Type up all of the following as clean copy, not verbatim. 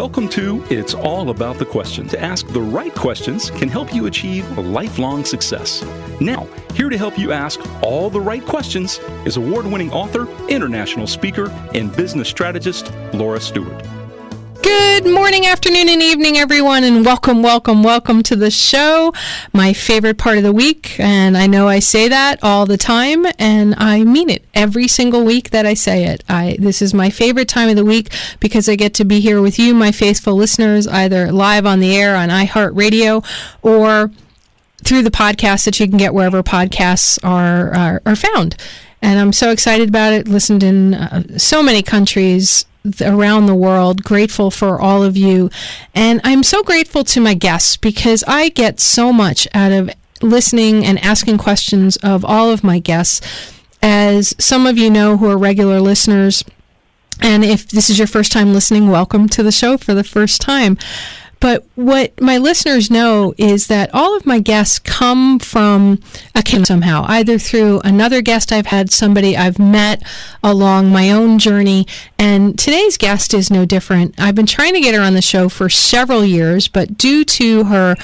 Welcome to It's All About the Question. To ask the right questions can help you achieve lifelong success. Now, here to help you ask all the right questions is award-winning author, international speaker, and business strategist, Laura Stewart. Good morning, afternoon, and evening, everyone, and welcome to the show. My favorite part of the week, and I know I say that all the time, and I mean it every single week that I say it. This is my favorite time of the week because I get to be here with you, my faithful listeners, either live on the air on iHeartRadio or through the podcast that you can get wherever podcasts are found. And I'm so excited about it. Listened in so many countries around the world, grateful for all of you. And I'm so grateful to my guests because I get so much out of listening and asking questions of all of my guests. As some of you know who are regular listeners, and if this is your first time listening, welcome to the show for the first time. But what my listeners know is that all of my guests come from a connection somehow, either through another guest I've had, somebody I've met along my own journey. And today's guest is no different. I've been trying to get her on the show for several years, but due to her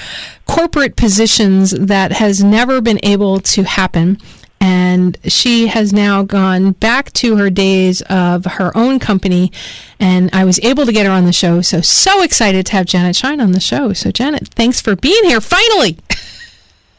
corporate positions, that has never been able to happen. And she has now gone back to her days of her own company, and I was able to get her on the show. So excited to have Janet Schijns on the show. So Janet, thanks for being here, finally.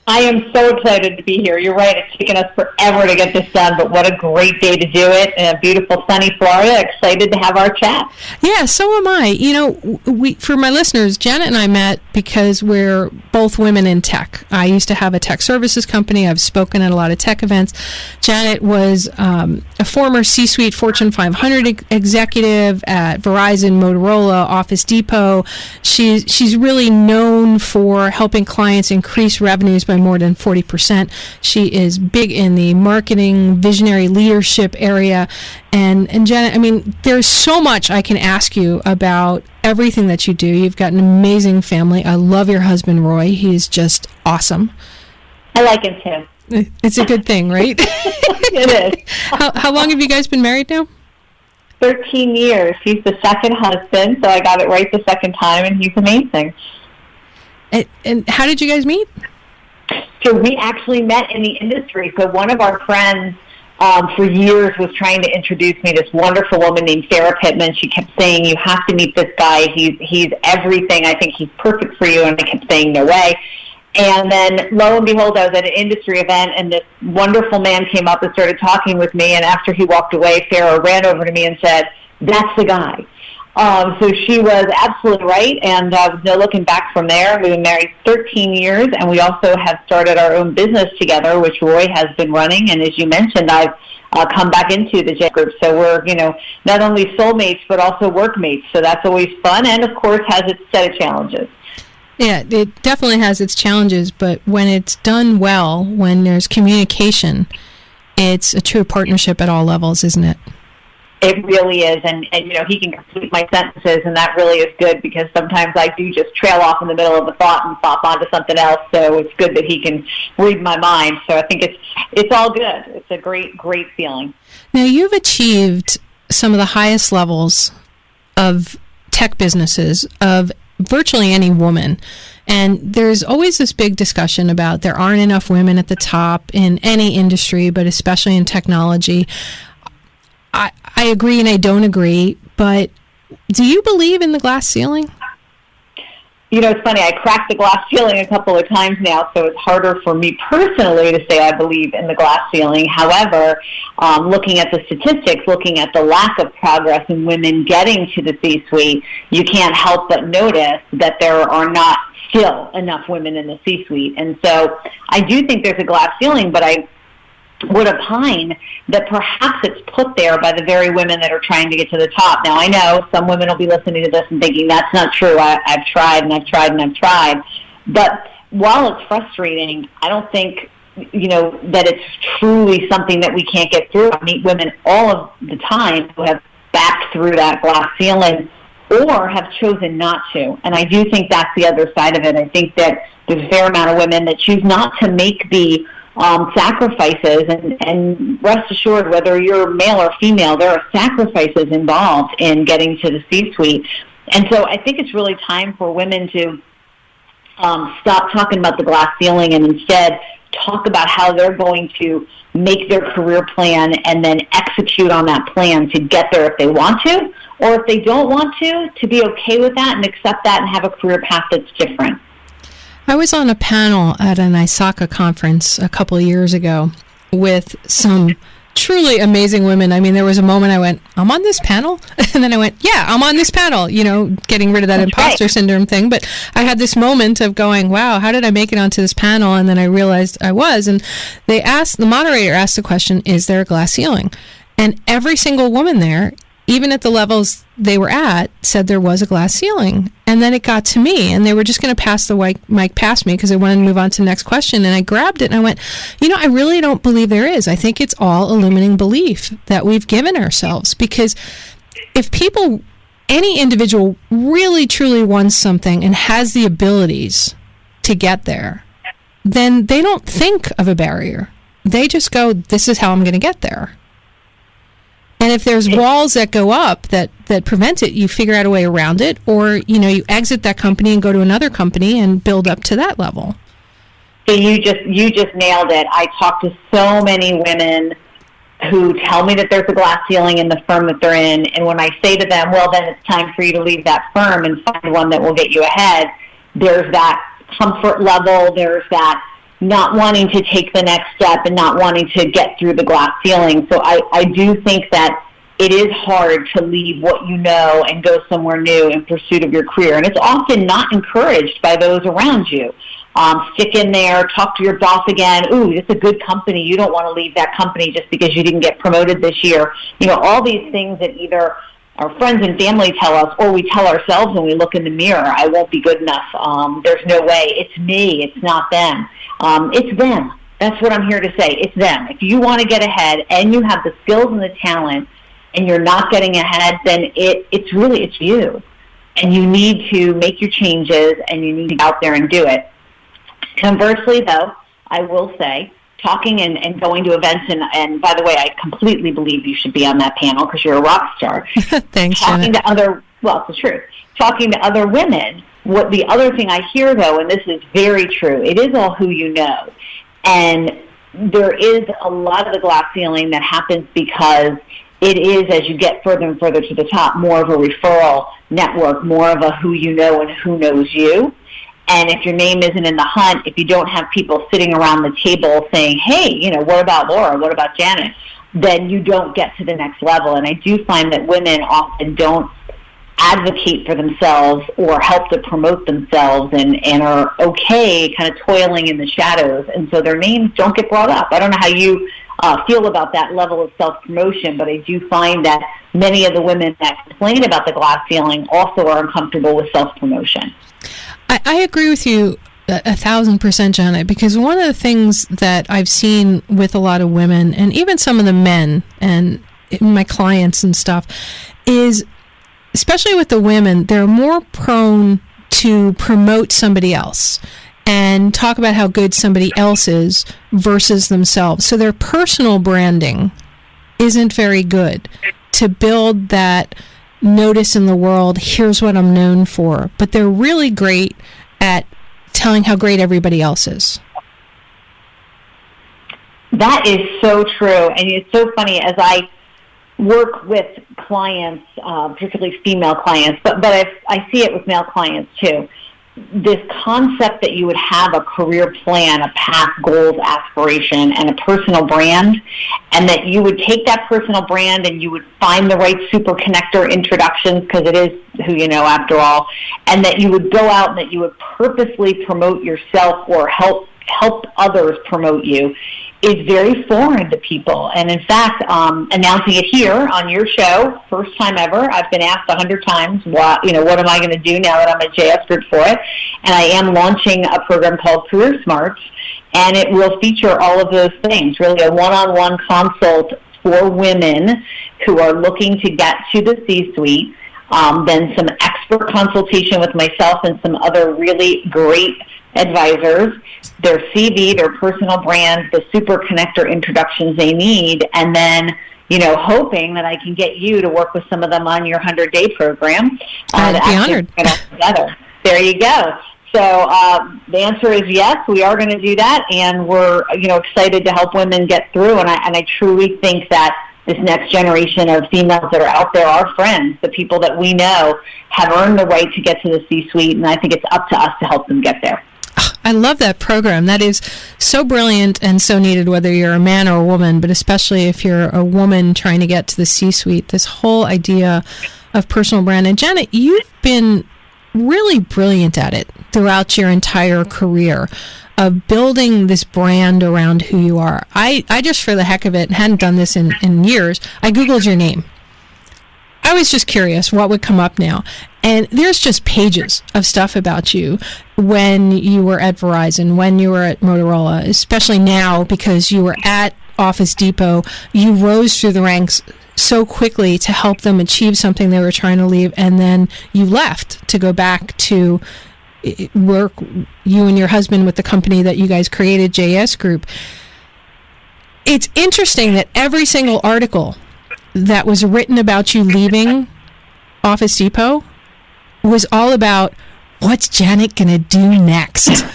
I am so excited to be here. You're right, it's taken us forever to get this done, but what a great day to do it in a beautiful sunny Florida. Excited to have our chat. Yeah, so am I. You know, for my listeners, Janet and I met because we're both women in tech. I used to have a tech services company. I've spoken at a lot of tech events. Janet was a former C-suite Fortune 500 executive at Verizon, Motorola, Office Depot. She's really known for helping clients increase revenues by more than 40%. She is big in the marketing, visionary leadership area. And Janet, I mean, there's so much I can ask you about everything that you do. You've got an amazing family. I love your husband, Roy. He's just awesome. I like him too. It's a good thing, right? It is. How long have you guys been married now? 13 years. He's the second husband, so I got it right the second time, and he's amazing. And how did you guys meet? So we actually met in the industry. So one of our friends for years was trying to introduce me to this wonderful woman named Sarah Pittman. She kept saying, you have to meet this guy. He's everything. I think he's perfect for you. And I kept saying, no way. And then lo and behold, I was at an industry event, and this wonderful man came up and started talking with me. And after he walked away, Sarah ran over to me and said, that's the guy. So she was absolutely right, and no looking back from there. We've been married 13 years, and we also have started our own business together, which Roy has been running. And as you mentioned, I've come back into the J group. So we're, not only soulmates, but also workmates. So that's always fun, and of course has its set of challenges. Yeah, it definitely has its challenges, but when it's done well, when there's communication, it's a true partnership at all levels, isn't it? It really is, and he can complete my sentences, and that really is good because sometimes I do just trail off in the middle of a thought and pop onto something else. So it's good that he can read my mind. So I think it's all good. It's a great feeling. Now you've achieved some of the highest levels of tech businesses of virtually any woman. And there's always this big discussion about there aren't enough women at the top in any industry, but especially in technology. I agree and I don't agree, but do you believe in the glass ceiling? It's funny, I cracked the glass ceiling a couple of times now, so it's harder for me personally to say I believe in the glass ceiling. However, looking at the statistics, looking at the lack of progress in women getting to the C-suite, you can't help but notice that there are not still enough women in the C-suite. And so I do think there's a glass ceiling, but I would opine that perhaps it's put there by the very women that are trying to get to the top. Now, I know some women will be listening to this and thinking, that's not true. I've tried and I've tried and I've tried. But while it's frustrating, I don't think, that it's truly something that we can't get through. I meet women all of the time who have backed through that glass ceiling or have chosen not to. And I do think that's the other side of it. I think that there's a fair amount of women that choose not to make the sacrifices, and rest assured, whether you're male or female, there are sacrifices involved in getting to the C-suite. And so I think it's really time for women to stop talking about the glass ceiling and instead talk about how they're going to make their career plan and then execute on that plan to get there if they want to, or if they don't want to be okay with that and accept that and have a career path that's different. I was on a panel at an ISACA conference a couple of years ago with some truly amazing women. I mean, there was a moment I went, I'm on this panel? And then I went, yeah, I'm on this panel, getting rid of that imposter syndrome thing. But I had this moment of going, wow, how did I make it onto this panel? And then I realized I was. And the moderator asked the question, is there a glass ceiling? And every single woman there, even at the levels they were at, said there was a glass ceiling. And then it got to me, and they were just going to pass the mic past me because they wanted to move on to the next question. And I grabbed it and I went, I really don't believe there is. I think it's all a limiting belief that we've given ourselves. Because if any individual really truly wants something and has the abilities to get there, then they don't think of a barrier. They just go, this is how I'm going to get there. And if there's walls that go up that prevent it, you figure out a way around it, or, you exit that company and go to another company and build up to that level. So you just nailed it. I talk to so many women who tell me that there's a glass ceiling in the firm that they're in. And when I say to them, well, then it's time for you to leave that firm and find one that will get you ahead, there's that comfort level, there's that not wanting to take the next step and not wanting to get through the glass ceiling. So I do think that it is hard to leave what you know and go somewhere new in pursuit of your career. And it's often not encouraged by those around you. Stick in there, talk to your boss again. Ooh, it's a good company. You don't want to leave that company just because you didn't get promoted this year. All these things that either our friends and family tell us, or we tell ourselves when we look in the mirror, I won't be good enough. There's no way. It's me. It's not them. It's them. That's what I'm here to say. It's them. If you want to get ahead and you have the skills and the talent and you're not getting ahead, then it's you. And you need to make your changes and you need to get out there and do it. Conversely, though, I will say, talking and going to events, and by the way, I completely believe you should be on that panel because you're a rock star. Thanks, Talking to other, well, it's the truth. Talking to other women, what the other thing I hear, though, and this is very true, it is all who you know. And there is a lot of the glass ceiling that happens because it is, as you get further and further to the top, more of a referral network, more of a who you know and who knows you. And if your name isn't in the hunt, if you don't have people sitting around the table saying, hey, what about Laura? What about Janet? Then you don't get to the next level. And I do find that women often don't advocate for themselves or help to promote themselves and are okay kind of toiling in the shadows. And so their names don't get brought up. I don't know how you feel about that level of self-promotion, but I do find that many of the women that complain about the glass ceiling also are uncomfortable with self-promotion. I agree with you 1,000%, Janet, because one of the things that I've seen with a lot of women and even some of the men and my clients and stuff is, especially with the women, they're more prone to promote somebody else and talk about how good somebody else is versus themselves. So their personal branding isn't very good to build that notice in the world, here's what I'm known for. But they're really great at telling how great everybody else is. That is so true. And it's so funny as I work with clients, particularly female clients, but I see it with male clients too. This concept that you would have a career plan, a path, goals, aspiration, and a personal brand, and that you would take that personal brand and you would find the right super connector introductions, because it is who you know after all, and that you would go out and that you would purposely promote yourself or help others promote you, is very foreign to people. And in fact, announcing it here on your show, first time ever, I've been asked 100 times, what am I going to do now that I'm a JS group for it? And I am launching a program called Career Smarts, and it will feature all of those things, really a one-on-one consult for women who are looking to get to the C-suite, then some expert consultation with myself and some other really great advisors, their CV, their personal brand, the super connector introductions they need, and then hoping that I can get you to work with some of them on your 100-day program. I'd be honored. Get all together. There you go. So the answer is yes, we are going to do that, and we're excited to help women get through. And I truly think that this next generation of females that are out there, our friends, the people that we know, have earned the right to get to the C-suite, and I think it's up to us to help them get there. I love that program. That is so brilliant and so needed, whether you're a man or a woman, but especially if you're a woman trying to get to the C-suite. This whole idea of personal brand. And Janet, you've been really brilliant at it throughout your entire career of building this brand around who you are. I just, for the heck of it, hadn't done this in years, I Googled your name. I was just curious what would come up now. And there's just pages of stuff about you when you were at Verizon, when you were at Motorola, especially now because you were at Office Depot. You rose through the ranks so quickly to help them achieve something they were trying to leave, and then you left to go back to work, you and your husband, with the company that you guys created, JS Group. It's interesting that every single article that was written about you leaving Office Depot was all about what's Janet going to do next.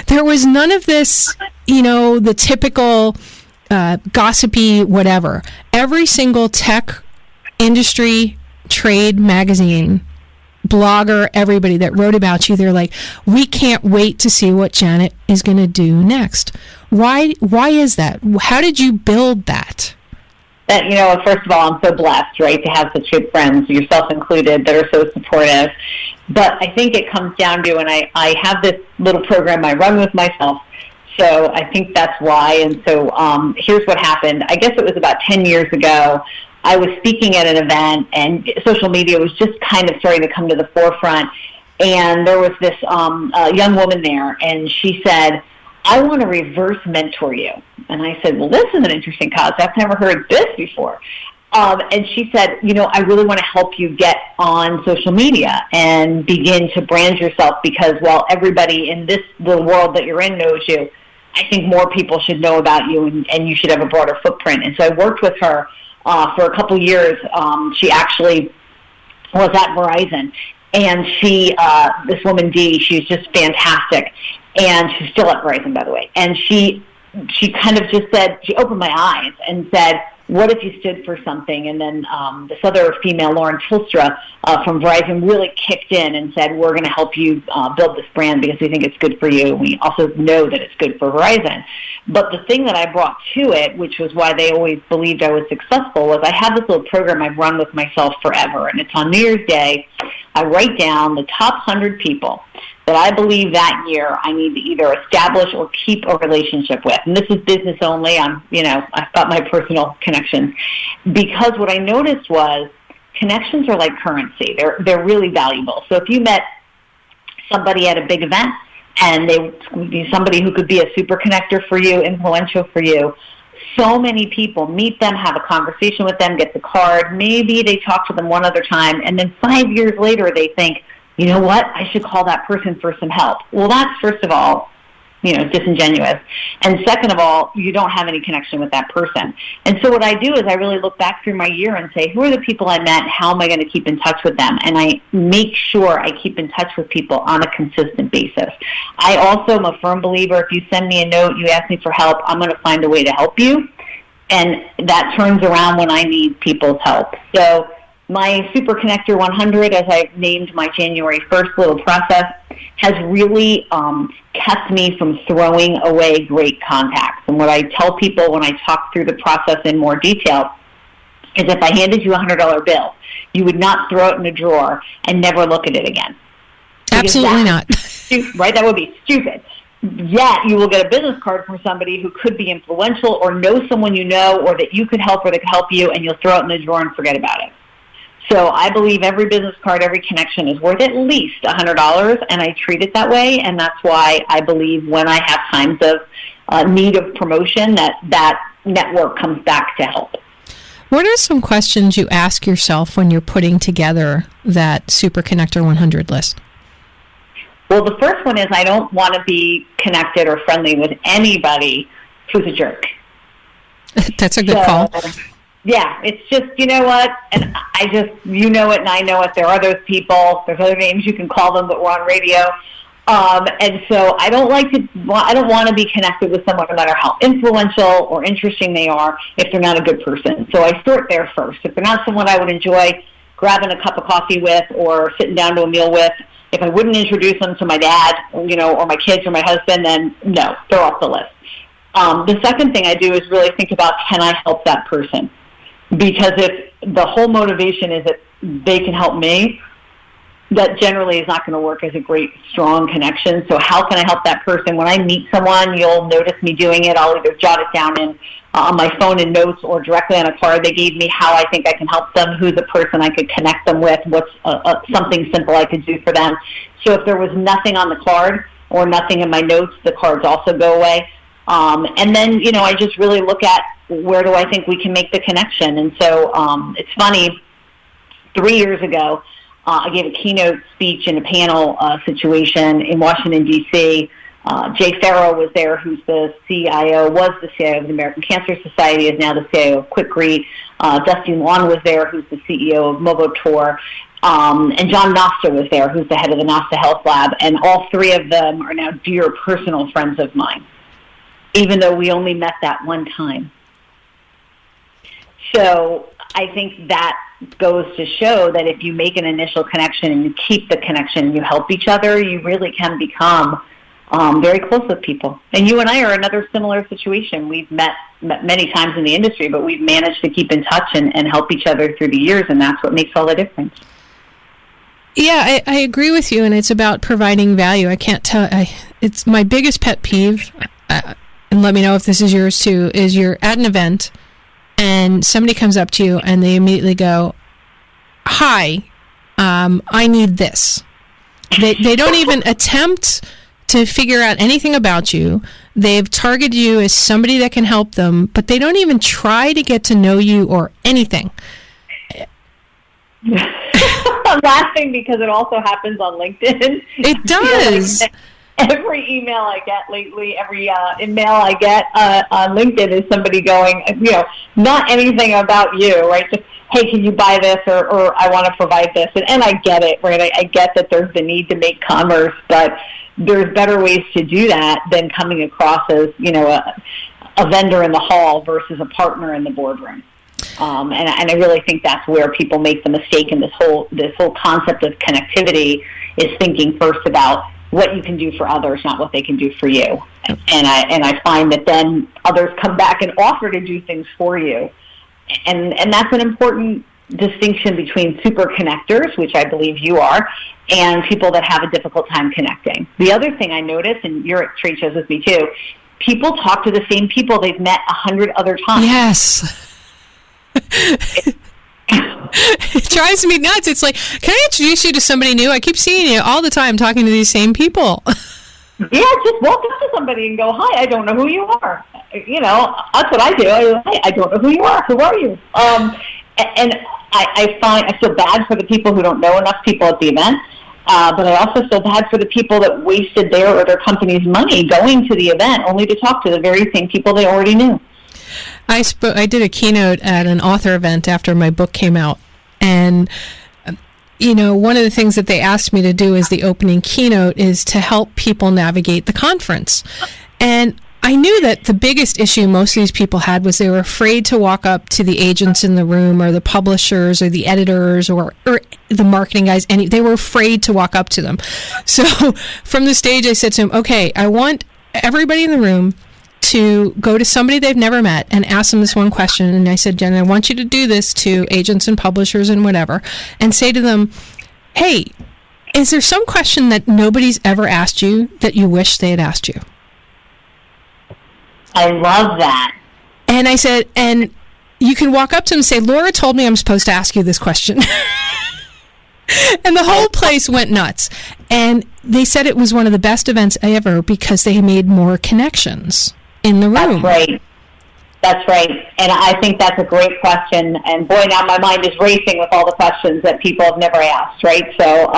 There was none of this, the typical gossipy whatever. Every single tech industry trade magazine, blogger, everybody that wrote about you, they're like, we can't wait to see what Janet is going to do next. Why is that? How did you build that? That, first of all, I'm so blessed, right, to have such good friends, yourself included, that are so supportive. But I think it comes down to, and I have this little program I run with myself, so I think that's why. And so here's what happened. I guess it was about 10 years ago. I was speaking at an event, and social media was just kind of starting to come to the forefront. And there was this young woman there, and she said, I want to reverse mentor you. And I said, well, this is an interesting concept. I've never heard this before. And she said, I really want to help you get on social media and begin to brand yourself, because while everybody in this little world that you're in knows you, I think more people should know about you, and you should have a broader footprint. And so I worked with her for a couple years. She actually was at Verizon. And she, this woman, Dee, she's just fantastic. And she's still at Verizon, by the way. And she kind of just said, she opened my eyes and said, what if you stood for something? And then this other female, Lauren Tilstra from Verizon, really kicked in and said, we're going to help you build this brand because we think it's good for you. We also know that it's good for Verizon. But the thing that I brought to it, which was why they always believed I was successful, was I have this little program I've run with myself forever. And it's on New Year's Day. I write down the top 100 people that I believe that year I need to either establish or keep a relationship with. And this is business only. I've got my personal connections. Because what I noticed was connections are like currency. They're really valuable. So if you met somebody at a big event and somebody who could be a super connector for you, influential for you, so many people meet them, have a conversation with them, get the card. Maybe they talk to them one other time, and then 5 years later they think, you know what, I should call that person for some help. Well, that's, first of all, disingenuous. And second of all, you don't have any connection with that person. And so what I do is I really look back through my year and say, who are the people I met? How am I going to keep in touch with them? And I make sure I keep in touch with people on a consistent basis. I also am a firm believer, if you send me a note, you ask me for help, I'm going to find a way to help you. And that turns around when I need people's help. So my Super Connector 100, as I named my January 1st little process, has really kept me from throwing away great contacts. And what I tell people when I talk through the process in more detail is if I handed you a $100 bill, you would not throw it in a drawer and never look at it again. Absolutely not. Right? That would be stupid. Yet you will get a business card from somebody who could be influential or know someone you know or that you could help or that could help you, and you'll throw it in the drawer and forget about it. So I believe every business card, every connection is worth at least $100, and I treat it that way, and that's why I believe when I have times of need of promotion that network comes back to help. What are some questions you ask yourself when you're putting together that Super Connector 100 list? Well, the first one is I don't want to be connected or friendly with anybody who's a jerk. That's a good call. Yeah, it's just, you know what, and I just, you know it and I know it. There are those people. There's other names you can call them, but we're on radio. And so I don't want to be connected with someone no matter how influential or interesting they are if they're not a good person. So I start there first. If they're not someone I would enjoy grabbing a cup of coffee with or sitting down to a meal with, if I wouldn't introduce them to my dad, you know, or my kids or my husband, then no, they're off the list. The second thing I do is really think about, can I help that person? Because if the whole motivation is that they can help me, that generally is not going to work as a great, strong connection. So how can I help that person? When I meet someone, you'll notice me doing it. I'll either jot it down on my phone in notes or directly on a card they gave me, how I think I can help them, who's the person I could connect them with, what's something simple I could do for them. So if there was nothing on the card or nothing in my notes, the cards also go away. And then, you know, I just really look at where do I think we can make the connection. And so it's funny, 3 years ago, I gave a keynote speech in a panel situation in Washington, D.C. Jay Farrow was there, who's the CIO, was the CIO of the American Cancer Society, is now the CIO of QuickRead. Dusty Lawn was there, who's the CEO of Movotor. And John Nosta was there, who's the head of the Nosta Health Lab. And all three of them are now dear personal friends of mine, even though we only met that one time. So I think that goes to show that if you make an initial connection and you keep the connection and you help each other, you really can become very close with people. And you and I are another similar situation. We've met many times in the industry, but we've managed to keep in touch and help each other through the years, and that's what makes all the difference. Yeah, I agree with you, and it's about providing value. I can't tell. It's my biggest pet peeve, and let me know if this is yours too, is you're at an event and somebody comes up to you and they immediately go, "Hi, I need this." They don't even attempt to figure out anything about you. They've targeted you as somebody that can help them, but they don't even try to get to know you or anything. I'm laughing because it also happens on LinkedIn. It does. Every email I get lately, every email I get on LinkedIn is somebody going, you know, not anything about you, right? Just, hey, can you buy this, or I want to provide this. And I get it, right? I get that there's the need to make commerce, but there's better ways to do that than coming across as, you know, a vendor in the hall versus a partner in the boardroom. And I really think that's where people make the mistake in this whole concept of connectivity, is thinking first about what you can do for others, not what they can do for you. And I find that then others come back and offer to do things for you. And that's an important distinction between super connectors, which I believe you are, and people that have a difficult time connecting. The other thing I notice, and you're at trade shows with me too, people talk to the same people they've met 100 other times. Yes. It drives me nuts. It's like, can I introduce you to somebody new? I keep seeing you all the time talking to these same people. Yeah, just walk up to somebody and go, "Hi, I don't know who you are." You know, that's what I do. I don't know who you are. Who are you? And I feel bad for the people who don't know enough people at the event, but I also feel bad for the people that wasted their or their company's money going to the event only to talk to the very same people they already knew. I did a keynote at an author event after my book came out, and you know, one of the things that they asked me to do as the opening keynote is to help people navigate the conference. And I knew that the biggest issue most of these people had was they were afraid to walk up to the agents in the room or the publishers or the editors or the marketing guys, and they were afraid to walk up to them. So from the stage, I said to them, okay, I want everybody in the room to go to somebody they've never met and ask them this one question. And I said, Jen, I want you to do this to agents and publishers and whatever, and say to them, hey, is there some question that nobody's ever asked you that you wish they had asked you? I love that. And I said, and you can walk up to them and say, Laura told me I'm supposed to ask you this question. And the whole place went nuts. And they said it was one of the best events ever because they made more connections in the room. That's right. That's right. And I think that's a great question. And boy, now my mind is racing with all the questions that people have never asked, right? So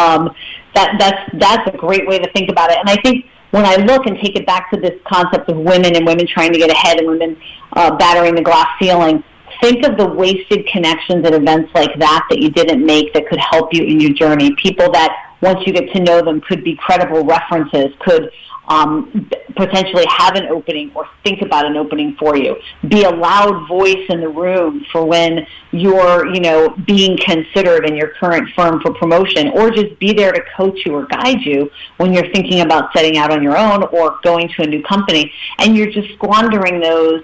that's a great way to think about it. And I think when I look and take it back to this concept of women and women trying to get ahead and women battering the glass ceiling, think of the wasted connections at events like that you didn't make that could help you in your journey. People that, once you get to know them, could be credible references, could potentially have an opening or think about an opening for you. Be a loud voice in the room for when you're, being considered in your current firm for promotion, or just be there to coach you or guide you when you're thinking about setting out on your own or going to a new company, and you're just squandering those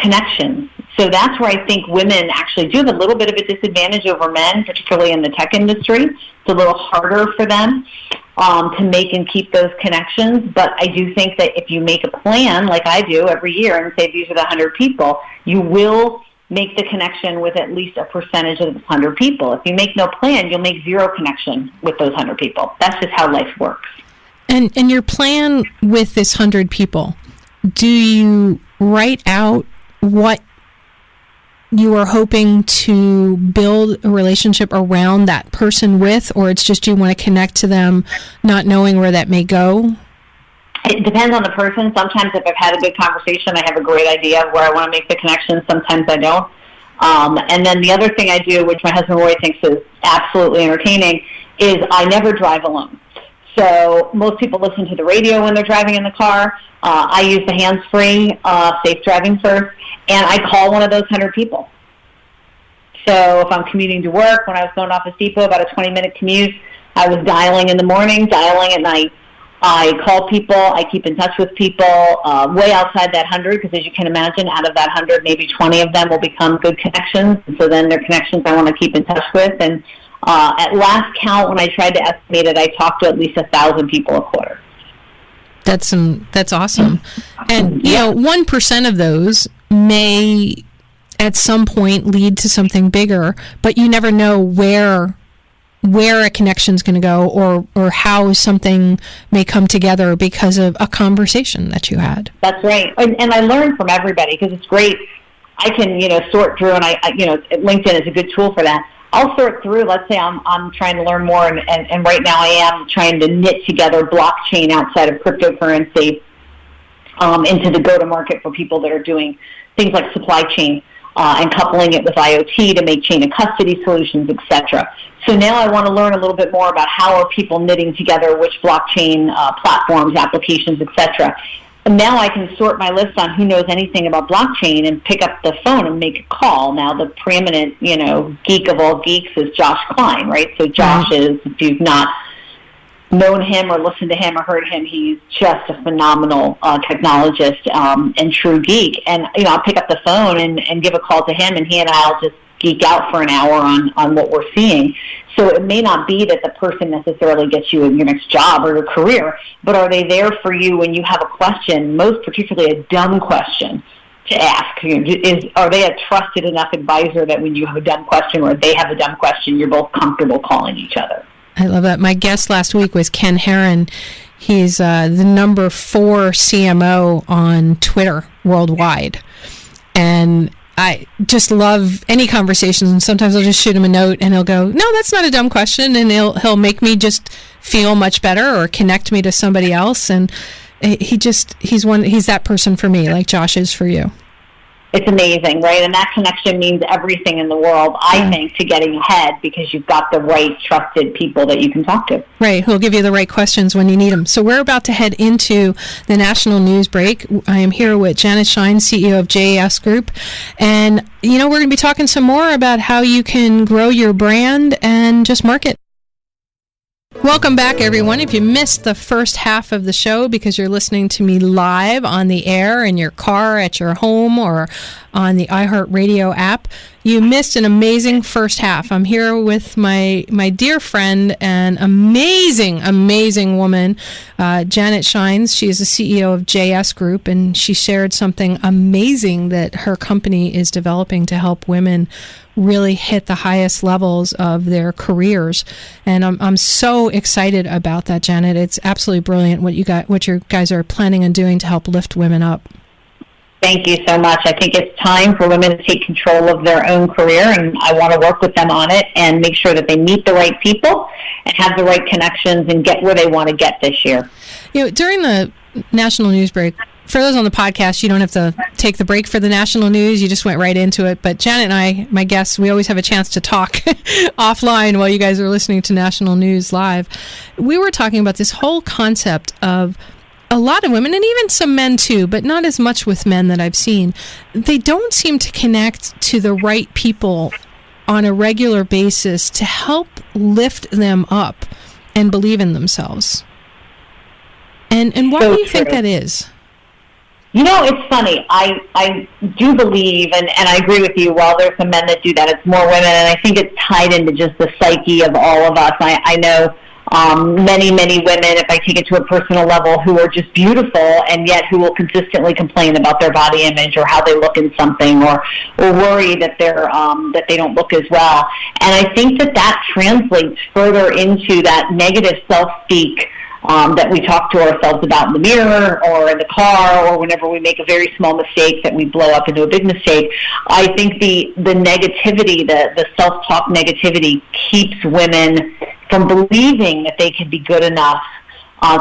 connections. So that's where I think women actually do have a little bit of a disadvantage over men, particularly in the tech industry. It's a little harder for them to make and keep those connections. But I do think that if you make a plan, like I do every year, and say these are the 100 people, you will make the connection with at least a percentage of the 100 people. If you make no plan, you'll make zero connection with those 100 people. That's just how life works. And your plan with this 100 people, do you write out what you are hoping to build a relationship around that person with, or it's just you want to connect to them not knowing where that may go? It depends on the person. Sometimes if I've had a good conversation, I have a great idea of where I want to make the connection. Sometimes I don't. And then the other thing I do, which my husband Roy thinks is absolutely entertaining, is I never drive alone. So most people listen to the radio when they're driving in the car. I use the hands-free, safe driving first, and I call one of those 100 people. So if I'm commuting to work, when I was going to Office Depot, about a 20-minute commute, I was dialing in the morning, dialing at night. I call people. I keep in touch with people way outside that 100, because as you can imagine, out of that 100, maybe 20 of them will become good connections. And so then they're connections I want to keep in touch with. And at last count, when I tried to estimate it, I talked to at least 1,000 people a quarter. That's awesome. And, 1% of those may at some point lead to something bigger, but you never know where a connection's going to go or how something may come together because of a conversation that you had. That's right. And I learn from everybody, because it's great. I can, sort through, and LinkedIn is a good tool for that. I'll sort through, let's say I'm trying to learn more, and right now I am trying to knit together blockchain outside of cryptocurrency into the go-to-market for people that are doing things like supply chain and coupling it with IoT to make chain of custody solutions, etc. So now I want to learn a little bit more about how are people knitting together which blockchain platforms, applications, etc. And now I can sort my list on who knows anything about blockchain and pick up the phone and make a call. Now the preeminent, geek of all geeks is Josh Klein, right? So Josh is, if you've not known him or listened to him or heard him, he's just a phenomenal technologist and true geek. And, I'll pick up the phone and give a call to him, and he and I'll just geek out for an hour on what we're seeing. So it may not be that the person necessarily gets you in your next job or your career, but are they there for you when you have a question, most particularly a dumb question to ask? Are they a trusted enough advisor that when you have a dumb question or they have a dumb question, you're both comfortable calling each other? I love that. My guest last week was Ken Herron. He's the number 4 CMO on Twitter worldwide. And I just love any conversations, and sometimes I'll just shoot him a note and he'll go, no, that's not a dumb question, and he'll make me just feel much better or connect me to somebody else. And he's that person for me, like Josh is for you. It's amazing, right? And that connection means everything in the world, I think, to getting ahead, because you've got the right trusted people that you can talk to. Right, who'll give you the right questions when you need them. So we're about to head into the national news break. I am here with Janet Schijns, CEO of JAS Group. And, we're going to be talking some more about how you can grow your brand and just market. Welcome back, everyone. If you missed the first half of the show because you're listening to me live on the air in your car, at your home, or on the iHeartRadio app, you missed an amazing first half. I'm here with my dear friend and amazing woman, Janet Schijns. She is the CEO of JS Group, and she shared something amazing that her company is developing to help women really hit the highest levels of their careers. And I'm so excited about that, Janet. It's absolutely brilliant what you guys are planning on doing to help lift women up. Thank you so much. I think it's time for women to take control of their own career, and I want to work with them on it and make sure that they meet the right people and have the right connections and get where they want to get this year. During the national news break, for those on the podcast, you don't have to take the break for the national news. You just went right into it. But Janet and I, my guests, we always have a chance to talk offline while you guys are listening to national news live. We were talking about this whole concept of a lot of women, and even some men too, but not as much with men that I've seen. They don't seem to connect to the right people on a regular basis to help lift them up and believe in themselves. And why do you think that is? It's funny. I do believe, and I agree with you, while there's some men that do that, it's more women, and I think it's tied into just the psyche of all of us. I know many, many women, if I take it to a personal level, who are just beautiful, and yet who will consistently complain about their body image or how they look in something, or worry that that they don't look as well. And I think that translates further into that negative self-speak that we talk to ourselves about in the mirror or in the car, or whenever we make a very small mistake that we blow up into a big mistake. I think the negativity, the self-talk negativity, keeps women from believing that they can be good enough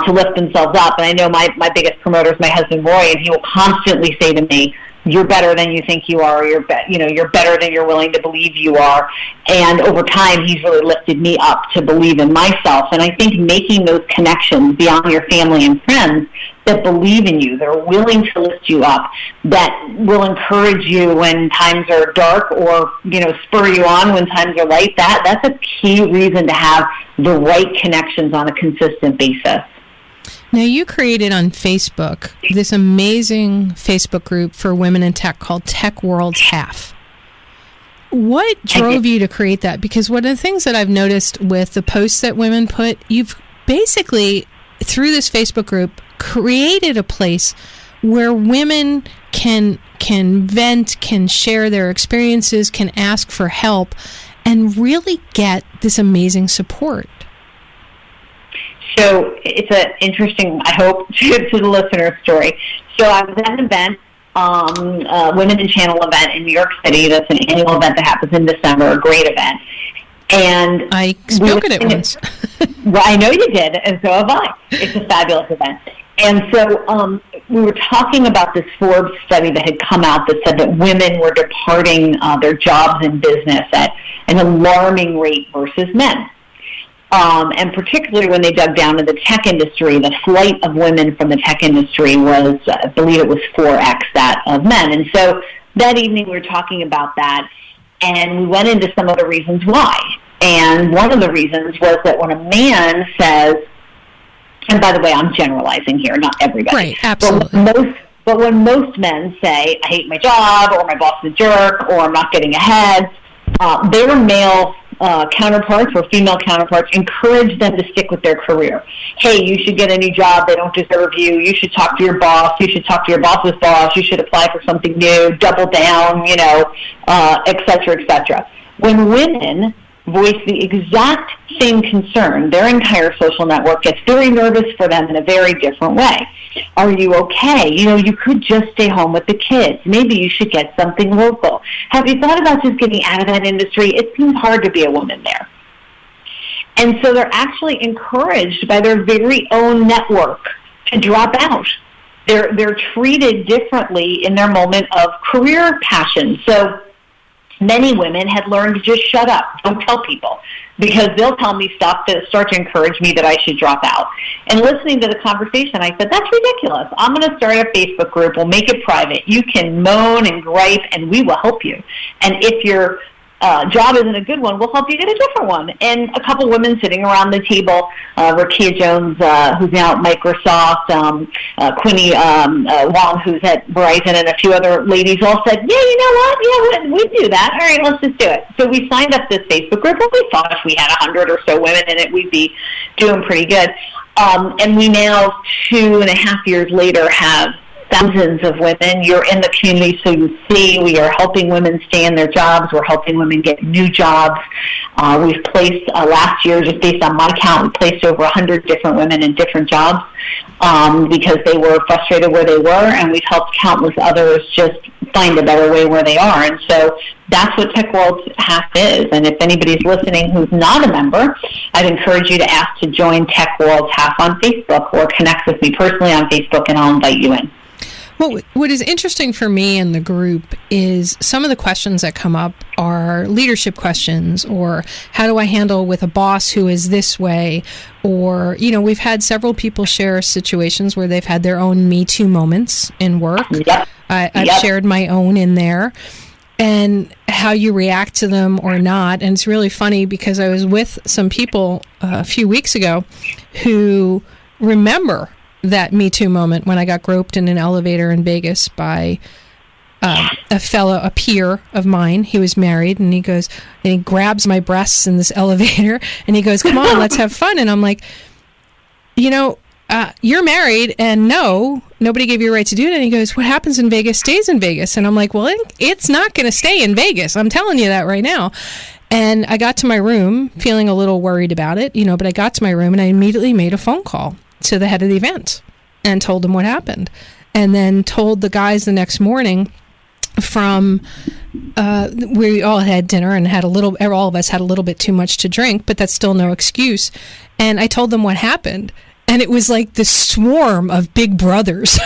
to lift themselves up. And I know my biggest promoter is my husband, Roy, and he will constantly say to me, "You're better than you think you are. You're better than you're willing to believe you are." And over time, he's really lifted me up to believe in myself. And I think making those connections beyond your family and friends that believe in you, that are willing to lift you up, that will encourage you when times are dark, or spur you on when times are light, that's a key reason to have the right connections on a consistent basis. Now, you created on Facebook this amazing Facebook group for women in tech called Tech World's Half. What drove you to create that? Because one of the things that I've noticed with the posts that women put, you've basically, through this Facebook group, created a place where women can vent, can share their experiences, can ask for help, and really get this amazing support. So it's an interesting, I hope, to the listener's story. So I was at an event, Women in Channel event in New York City. That's an annual event that happens in December, a great event. And I spoke at it once. Well, I know you did, and so have I. It's a fabulous event. And so we were talking about this Forbes study that had come out that said that women were departing their jobs in business at an alarming rate versus men. And particularly when they dug down to the tech industry, the flight of women from the tech industry was, I believe it was 4x that of men. And so that evening we were talking about that, and we went into some of the reasons why. And one of the reasons was that when a man says, and by the way, I'm generalizing here, not everybody. Right, absolutely. But when most men say, I hate my job, or my boss is a jerk, or I'm not getting ahead, their male counterparts or female counterparts encourage them to stick with their career. Hey, you should get a new job. They don't deserve you. You should talk to your boss. You should talk to your boss's boss. You should apply for something new. Double down, et cetera, et cetera. When women voice the exact same concern, their entire social network gets very nervous for them in a very different way. Are you okay? You could just stay home with the kids. Maybe you should get something local. Have you thought about just getting out of that industry? It seems hard to be a woman there. And so they're actually encouraged by their very own network to drop out. They're treated differently in their moment of career passion. So many women had learned to just shut up, don't tell people, because they'll tell me stuff that start to encourage me that I should drop out. And listening to the conversation, I said, that's ridiculous. I'm going to start a Facebook group. We'll make it private. You can moan and gripe, and we will help you. And if your job isn't a good one, we'll help you get a different one. And a couple women sitting around the table, Rakia Jones, who's now at Microsoft, Quinny Wong, who's at Verizon, and a few other ladies all said, yeah, you know what? Yeah, we do that. All right, let's just do it. So we signed up this Facebook group, and we thought if we had 100 or so women in it, we'd be doing pretty good. And we now, 2.5 years later, have thousands of women. You're in the community, so you see we are helping women stay in their jobs. We're helping women get new jobs. We've placed, last year, just based on my count, we placed over 100 different women in different jobs because they were frustrated where they were, and we've helped countless others just find a better way where they are. And so that's what Tech World's Half is. And if anybody's listening who's not a member, I'd encourage you to ask to join Tech World's Half on Facebook or connect with me personally on Facebook, and I'll invite you in. Well, what is interesting for me in the group is some of the questions that come up are leadership questions, or how do I handle with a boss who is this way? Or, we've had several people share situations where they've had their own Me Too moments in work. Yep. I've shared my own in there, and how you react to them or not. And it's really funny because I was with some people a few weeks ago who remember that Me Too moment when I got groped in an elevator in Vegas by a peer of mine. He was married, and he grabs my breasts in this elevator, and he goes, "Come on, let's have fun." And I'm like, you're married, and nobody gave you a right to do it. And he goes, "What happens in Vegas stays in Vegas." And I'm like, well, it's not going to stay in Vegas. I'm telling you that right now. And I got to my room feeling a little worried about it, but I got to my room, and I immediately made a phone call to the head of the event and told him what happened, and then told the guys the next morning from we all had dinner and all of us had a little bit too much to drink, but that's still no excuse. And I told them what happened, and it was like the swarm of big brothers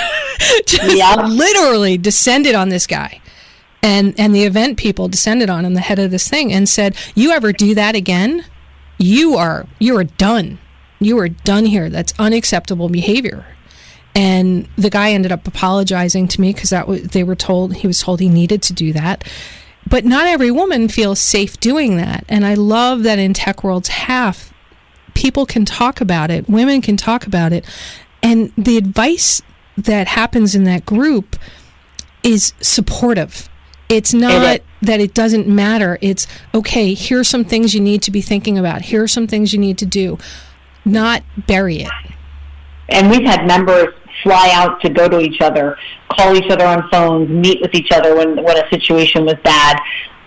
just literally descended on this guy. And the event people descended on him, the head of this thing, and said, "You ever do that again, you are done. You are done here. That's unacceptable behavior." And the guy ended up apologizing to me because he was told he needed to do that. But not every woman feels safe doing that. And I love that in Tech World's Half, people can talk about it, women can talk about it, and the advice that happens in that group is supportive. It's not that it doesn't matter. It's, okay, here are some things you need to be thinking about. Here are some things you need to do. Not bury it. And we've had members fly out to go to each other, call each other on phones, meet with each other when a situation was bad.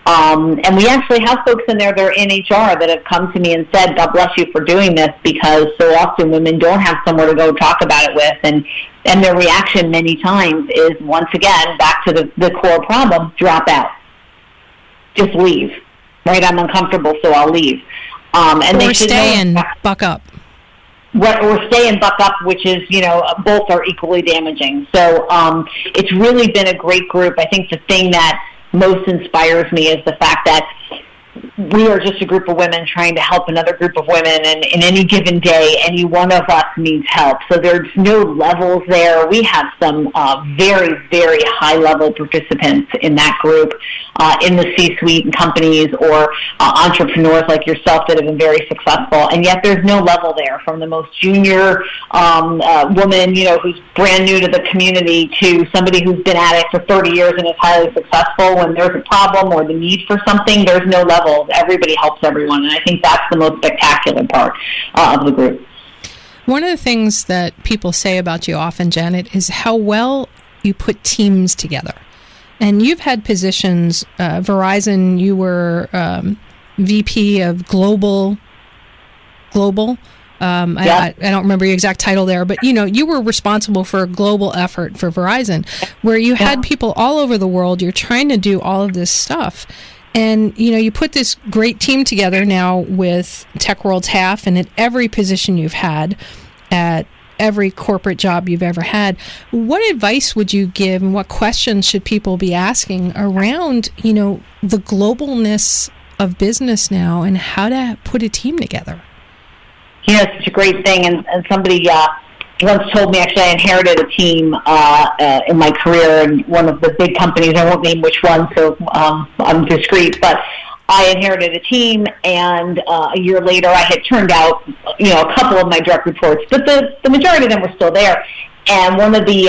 And we actually have folks in there that are in HR that have come to me and said, "God bless you for doing this," because so often women don't have somewhere to go talk about it with. And their reaction many times is, once again, back to the core problem: drop out. Just leave. Right? I'm uncomfortable, so I'll leave. And or stay and buck up. Or stay and buck up, which is, both are equally damaging. So it's really been a great group. I think the thing that most inspires me is the fact that we are just a group of women trying to help another group of women, and in any given day, any one of us needs help. So there's no levels there. We have some very, very high-level participants in that group, in the C-suite and companies, or entrepreneurs like yourself that have been very successful, and yet there's no level there, from the most junior woman, who's brand new to the community, to somebody who's been at it for 30 years and is highly successful. When there's a problem or the need for something, there's no level. Everybody helps everyone, and I think that's the most spectacular part of the group. One of the things that people say about you often, Janet, is how well you put teams together. And you've had positions, Verizon, you were VP of Global. I don't remember your exact title there, but you were responsible for a global effort for Verizon, where you had people all over the world. You're trying to do all of this stuff. And, you put this great team together now with Tech World's Half, and at every position you've had, at every corporate job you've ever had. What advice would you give, and what questions should people be asking around, the globalness of business now and how to put a team together? It's such a great thing. And somebody once told me, actually, I inherited a team in my career in one of the big companies. I won't name which one, so I'm discreet, but I inherited a team, and a year later I had turned out, a couple of my direct reports, but the majority of them were still there. And one of the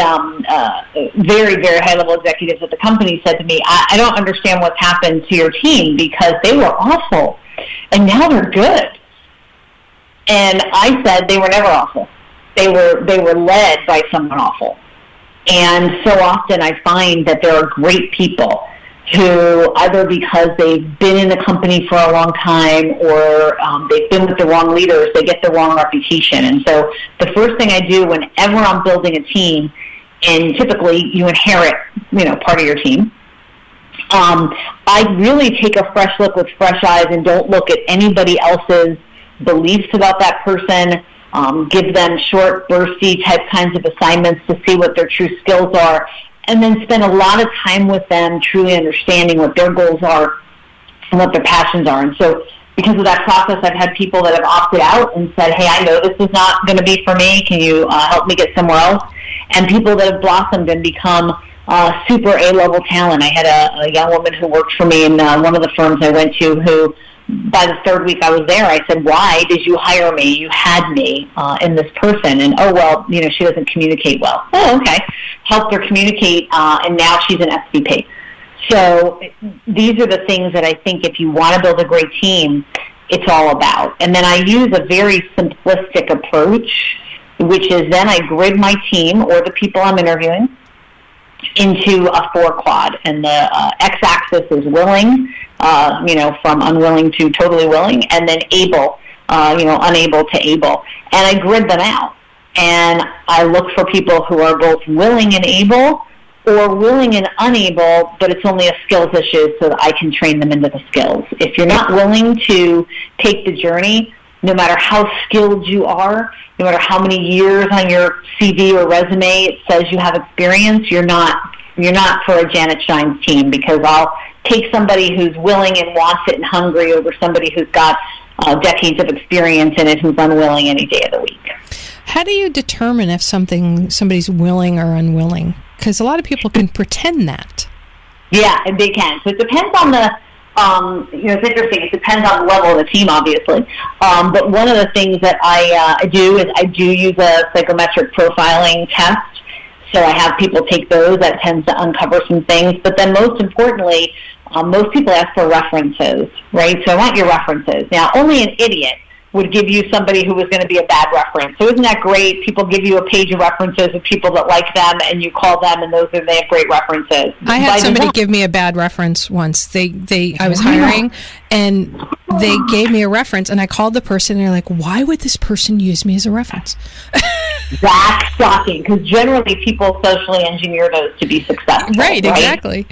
very, very high-level executives at the company said to me, I don't understand what's happened to your team, because they were awful, and now they're good. And I said they were never awful. They were led by someone awful. And so often I find that there are great people who, either because they've been in the company for a long time, or they've been with the wrong leaders, they get the wrong reputation. And so the first thing I do whenever I'm building a team, and typically you inherit, part of your team, I really take a fresh look with fresh eyes and don't look at anybody else's beliefs about that person. Give them short, bursty type kinds of assignments to see what their true skills are, and then spend a lot of time with them truly understanding what their goals are and what their passions are. And so because of that process, I've had people that have opted out and said, hey, I know this is not going to be for me. Can you help me get somewhere else? And people that have blossomed and become super A-level talent. I had a young woman who worked for me in one of the firms I went to who, by the third week I was there, I said, why did you hire me? You had me in this person. And, oh, well, she doesn't communicate well. Oh, okay. Helped her communicate, and now she's an SVP. So these are the things that I think if you want to build a great team, it's all about. And then I use a very simplistic approach, which is then I grid my team or the people I'm interviewing into a 4-quad. And the x-axis is willing, from unwilling to totally willing, and then able, unable to able. And I grid them out. And I look for people who are both willing and able, or willing and unable, but it's only a skills issue so that I can train them into the skills. If you're not willing to take the journey, no matter how skilled you are, no matter how many years on your CV or resume it says you have experience, you're not for a Janet Schijns team, because I'll take somebody who's willing and wants it and hungry over somebody who's got decades of experience in it who's unwilling any day of the week. How do you determine if somebody's willing or unwilling? Because a lot of people can pretend that. Yeah, they can. So it depends on the, it's interesting. It depends on the level of the team, obviously. But one of the things that I do is I do use a psychometric profiling test. So I have people take those. That tends to uncover some things. But then most importantly, most people ask for references, right? So I want your references. Now, only an idiot would give you somebody who was going to be a bad reference. So isn't that great? People give you a page of references of people that like them, and you call them, and they have great references. I had somebody give me a bad reference once. I was hiring, and they gave me a reference, and I called the person, and they're like, why would this person use me as a reference? That's shocking, because generally people socially engineer those to be successful. Right, exactly.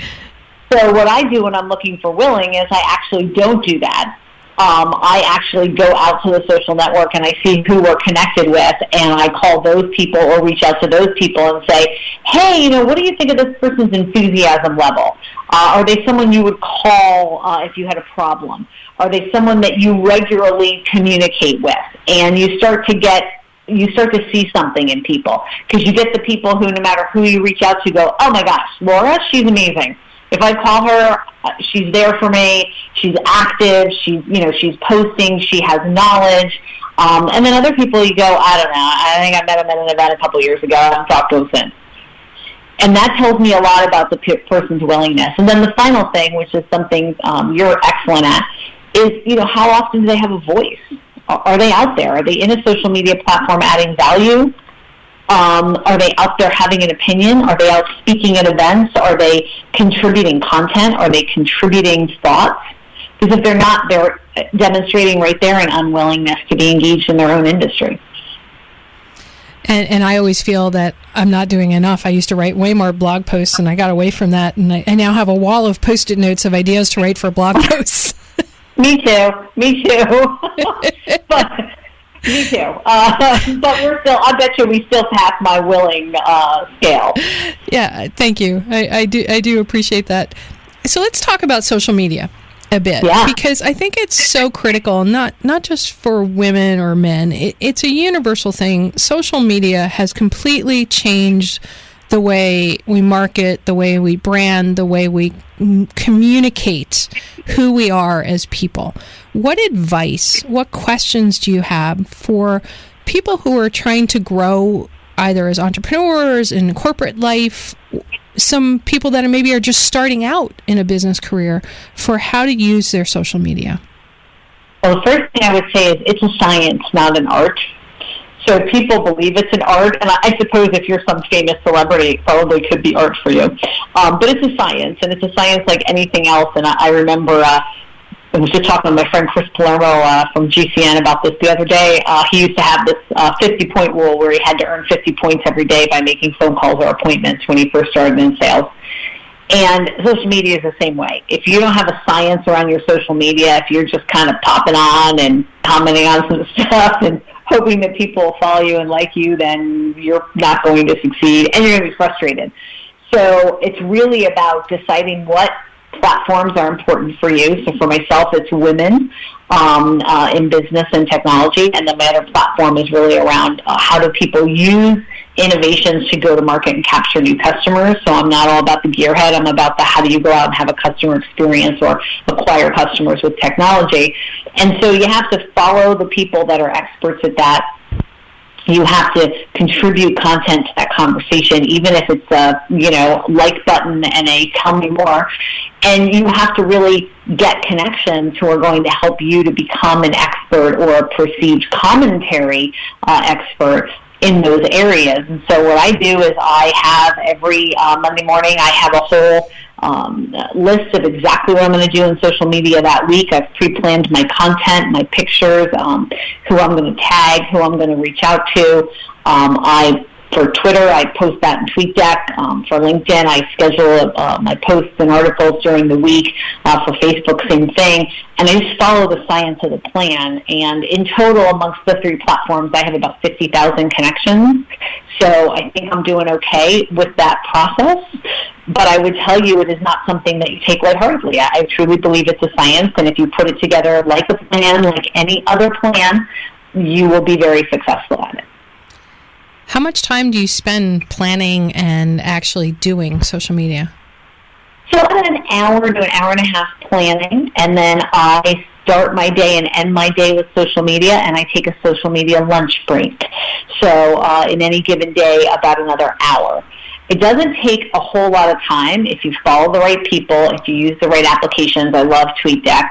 So what I do when I'm looking for willing is I actually don't do that. I actually go out to the social network and I see who we're connected with, and I call those people or reach out to those people and say, hey, what do you think of this person's enthusiasm level? Are they someone you would call if you had a problem? Are they someone that you regularly communicate with? And you start to see something in people, because you get the people who, no matter who you reach out to, go, oh my gosh, Laura, she's amazing. If I call her, she's there for me. She's active. She's posting. She has knowledge. And then other people, you go, I don't know. I think I met him at an event a couple of years ago. I haven't talked to him since. And that tells me a lot about the person's willingness. And then the final thing, which is something you're excellent at, is how often do they have a voice? Are they out there? Are they in a social media platform adding value? Are they out there having an opinion? Are they out speaking at events? Are they contributing content? Are they contributing thoughts? Because if they're not, they're demonstrating right there an unwillingness to be engaged in their own industry. And I always feel that I'm not doing enough. I used to write way more blog posts, and I got away from that. And I now have a wall of Post-it notes of ideas to write for blog posts. Me too. Me too. But we're still, I bet you we still pass my willing scale. Yeah, thank you. I do appreciate that. So let's talk about social media a bit, because I think it's so critical, not just for women or men. It's a universal thing. Social media has completely changed the way we market, the way we brand, the way we communicate who we are as people. What advice, what questions do you have for people who are trying to grow either as entrepreneurs in corporate life, some people that maybe are just starting out in a business career, for how to use their social media? Well, the first thing I would say is it's a science, not an art. So people believe it's an art, and I suppose if you're some famous celebrity, it probably could be art for you. But it's a science, and it's a science like anything else. And I remember I was just talking with my friend Chris Palermo from GCN about this the other day. He used to have this 50-point rule where he had to earn 50 points every day by making phone calls or appointments when he first started in sales. And social media is the same way. If you don't have a science around your social media, if you're just kind of popping on and commenting on some stuff and hoping that people will follow you and like you, then you're not going to succeed and you're going to be frustrated. So it's really about deciding what platforms are important for you. So for myself, it's women in business and technology, and then my other platform is really around how do people use innovations to go to market and capture new customers. So I'm not all about the gearhead. I'm about the how do you go out and have a customer experience or acquire customers with technology. And so you have to follow the people that are experts at that. You have to contribute content to that conversation, even if it's a, like button and a tell me more. And you have to really get connections who are going to help you to become an expert or a perceived commentary expert in those areas. And so what I do is I have every Monday morning, I have a whole list of exactly what I'm going to do in social media that week. I've pre-planned my content, my pictures, who I'm going to tag, who I'm going to reach out to. For Twitter, I post that in TweetDeck. For LinkedIn, I schedule my posts and articles during the week. For Facebook, same thing. And I just follow the science of the plan. And in total, amongst the three platforms, I have about 50,000 connections. So I think I'm doing okay with that process. But I would tell you it is not something that you take lightheartedly. I truly believe it's a science. And if you put it together like a plan, like any other plan, you will be very successful at it. How much time do you spend planning and actually doing social media? So about an hour to an hour and a half planning, and then I start my day and end my day with social media, and I take a social media lunch break. So in any given day, about another hour. It doesn't take a whole lot of time if you follow the right people, if you use the right applications. I love TweetDeck.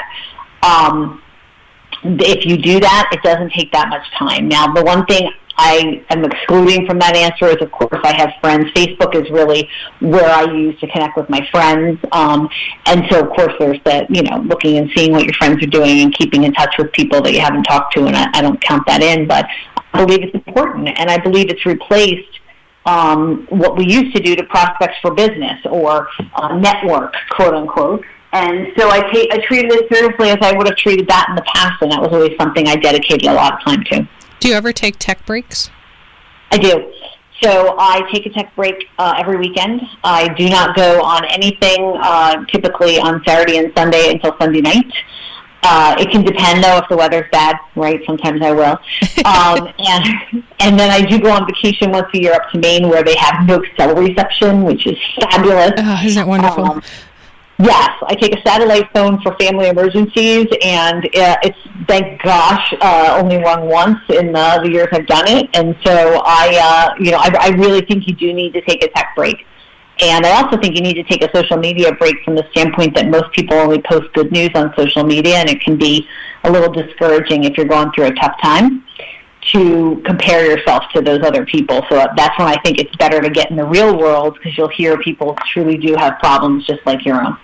If you do that, it doesn't take that much time. Now, the one thing I am excluding from that answer is, of course, I have friends. Facebook is really where I use to connect with my friends. And so, of course, there's the, looking and seeing what your friends are doing and keeping in touch with people that you haven't talked to, and I don't count that in. But I believe it's important, and I believe it's replaced what we used to do to prospects for business or network, quote unquote. And so I treated it seriously as I would have treated that in the past, and that was always something I dedicated a lot of time to. Do you ever take tech breaks? I do. So I take a tech break every weekend. I do not go on anything typically on Saturday and Sunday until Sunday night. It can depend, though, if the weather's bad, right? Sometimes I will. And then I do go on vacation once a year up to Maine, where they have no cell reception, which is fabulous. Oh, isn't it wonderful? Yes, I take a satellite phone for family emergencies, and it's, thank gosh, only rung once in the years I've done it. And so I really think you do need to take a tech break. And I also think you need to take a social media break from the standpoint that most people only post good news on social media, and it can be a little discouraging if you're going through a tough time to compare yourself to those other people. So that's when I think it's better to get in the real world, because you'll hear people truly do have problems just like your own.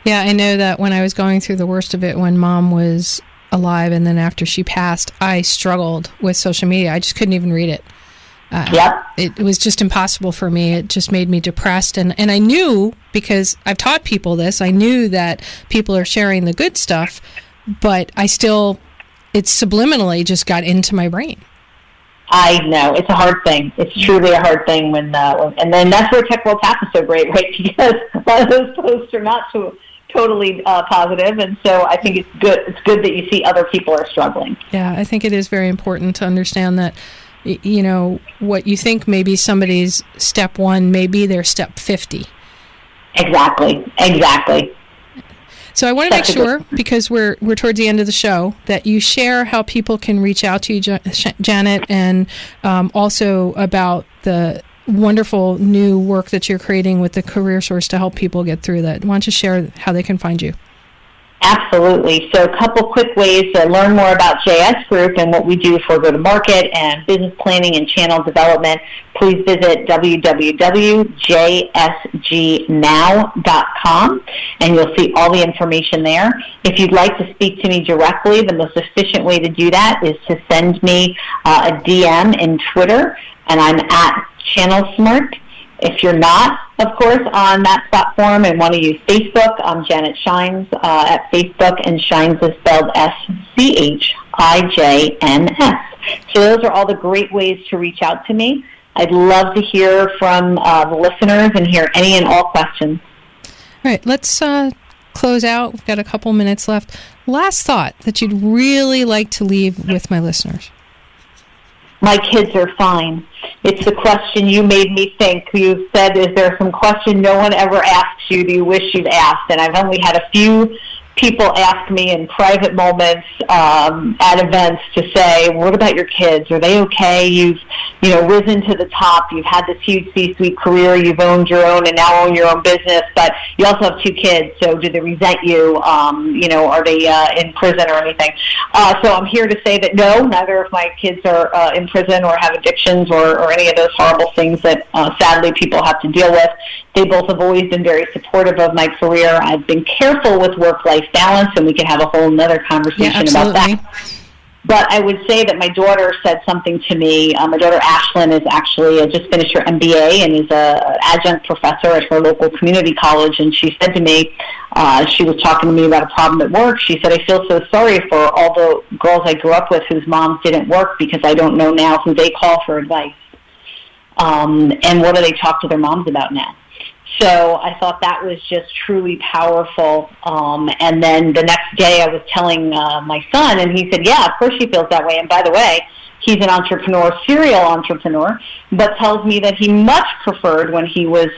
Yeah, I know that when I was going through the worst of it when Mom was alive, and then after she passed, I struggled with social media. I just couldn't even read it. It was just impossible for me. It just made me depressed. And I knew, because I've taught people this, I knew that people are sharing the good stuff, but it subliminally just got into my brain. I know. It's a hard thing. It's truly a hard thing and then that's where Tech World Tap is so great, right? Because a lot of those posts are not totally positive, and so I think it's good. It's good that you see other people are struggling. Yeah, I think it is very important to understand that, what you think may be somebody's step 1 may be their step 50. Exactly. So I want to make sure, because we're towards the end of the show, that you share how people can reach out to you, Janet, and also about the wonderful new work that you're creating with the Career Source to help people get through that. Why don't you share how they can find you? Absolutely. So a couple quick ways to learn more about JS Group and what we do for go-to-market and business planning and channel development. Please visit www.jsgnow.com, and you'll see all the information there. If you'd like to speak to me directly, the most efficient way to do that is to send me a DM in Twitter, and I'm at Channel Smart. If you're not, of course, on that platform and want to use Facebook, I'm Janet Schijns at Facebook, and Schijns is spelled Schijns. So those are all the great ways to reach out to me. I'd love to hear from the listeners and hear any and all questions. All right, let's close out. We've got a couple minutes left. Last thought that you'd really like to leave with my listeners. My kids are fine. It's the question you made me think. You said, is there some question no one ever asks you that you wish you'd asked? And I've only had a few people ask me in private moments at events to say, what about your kids? Are they okay? You've risen to the top. You've had this huge C-suite career. You've owned your own and now own your own business, but you also have 2 kids. So do they resent you? Are they in prison or anything? So I'm here to say that no, neither of my kids are in prison or have addictions or any of those horrible things that sadly people have to deal with. They both have always been very supportive of my career. I've been careful with work-life balance, and we can have a whole other conversation about that. But I would say that my daughter said something to me. My daughter Ashlyn is actually just finished her MBA and is an adjunct professor at her local community college. And she said to me, she was talking to me about a problem at work. She said, I feel so sorry for all the girls I grew up with whose moms didn't work because I don't know now who they call for advice. And what do they talk to their moms about now? So I thought that was just truly powerful. And then the next day I was telling my son, and he said, yeah, of course she feels that way. And by the way, he's an entrepreneur, serial entrepreneur, but tells me that he much preferred when he was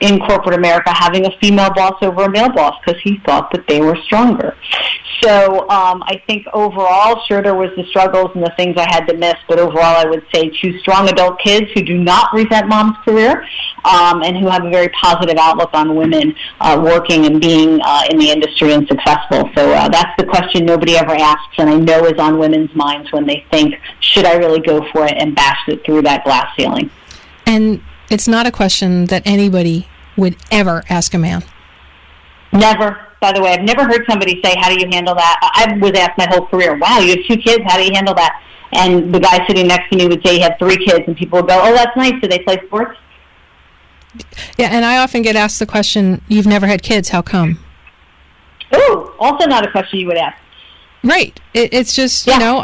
in corporate America having a female boss over a male boss because he thought that they were stronger. So I think overall, sure, there was the struggles and the things I had to miss, but overall I would say choose strong adult kids who do not resent mom's career and who have a very positive outlook on women working and being in the industry and successful. So that's the question nobody ever asks, and I know is on women's minds when they think, should I really go for it and bash it through that glass ceiling? And it's not a question that anybody would ever ask a man. Never. By the way, I've never heard somebody say, how do you handle that? I was asked my whole career, wow, you have 2 kids, how do you handle that? And the guy sitting next to me would say he had 3 kids, and people would go, oh, that's nice, do they play sports? Yeah, and I often get asked the question, you've never had kids, how come? Oh, also not a question you would ask. Right. It's just, Yeah.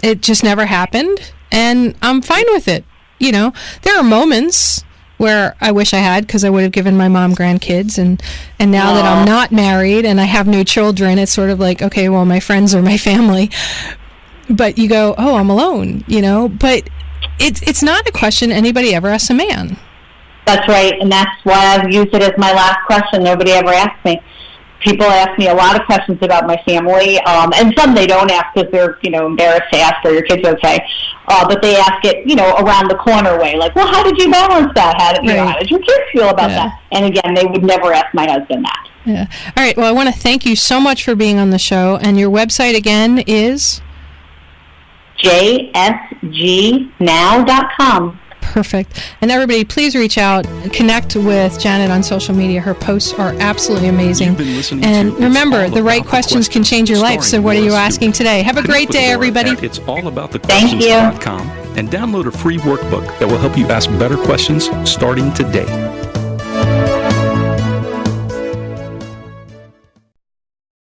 it just never happened, and I'm fine with it. There are moments where I wish I had, because I would have given my mom grandkids, and now that I'm not married and I have no children, it's sort of like, okay, well, my friends are my family. But you go, oh, I'm alone, But it's not a question anybody ever asks a man. That's right, and that's why I've used it as my last question. Nobody ever asked me. People ask me a lot of questions about my family, and some they don't ask because they're, embarrassed to ask, are your kids okay? But they ask it, around the corner way, like, well, how did you balance that? How did your kids feel about that? And again, they would never ask my husband that. Yeah. All right. Well, I want to thank you so much for being on the show. And your website again is? jsgnow.com. Perfect. And everybody, please reach out, connect with Janet on social media. Her posts are absolutely amazing. And remember, the right questions can change your life. So what are you asking today? Have a great day, everybody. It's allaboutthequestions.com and download a free workbook that will help you ask better questions starting today.